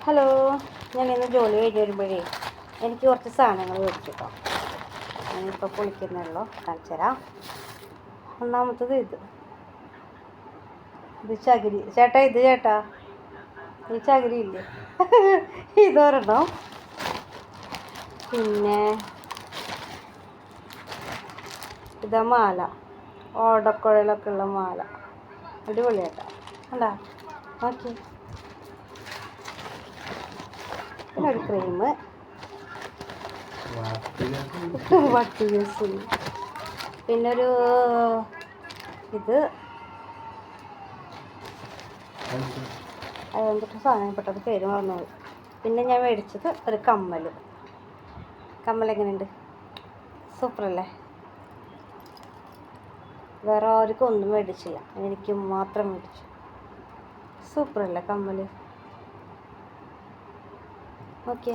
Hello, ഞാനിന്ന് ജോലി കഴിഞ്ഞ് വരുമ്പോഴേ എനിക്ക് കുറച്ച് സാധനങ്ങൾ മേടിച്ചു കേട്ടോ. ഞാനിപ്പോൾ കുളിക്കുന്നുള്ളൂ, കാണിച്ചു തരാം. ഒന്നാമത്തത് ഇത് ചകിരി. ചേട്ടാ ഈ ചകിരി ഇല്ലേ ഇതൊരെണ്ണം. പിന്നെ ഇതാ മാല, ഓടക്കുഴലൊക്കെ ഉള്ള മാല. അടിപൊളിയായിട്ടാ, കണ്ടാ നോക്കി. പിന്നെ ഒരു ക്രീം, പിന്നൊരു ഇത് അതെന്തൊക്കെ സാധനം പെട്ടത് പേര് മറന്നുപോയി. പിന്നെ ഞാൻ മേടിച്ചത് ഒരു കമ്മൽ എങ്ങനെയുണ്ട്? സൂപ്പറല്ലേ? വേറെ ആർക്കും ഒന്നും മേടിച്ചില്ല, എനിക്ക് മാത്രം മേടിച്ചു. സൂപ്പറല്ലേ കമ്മൽ? ഓക്കെ.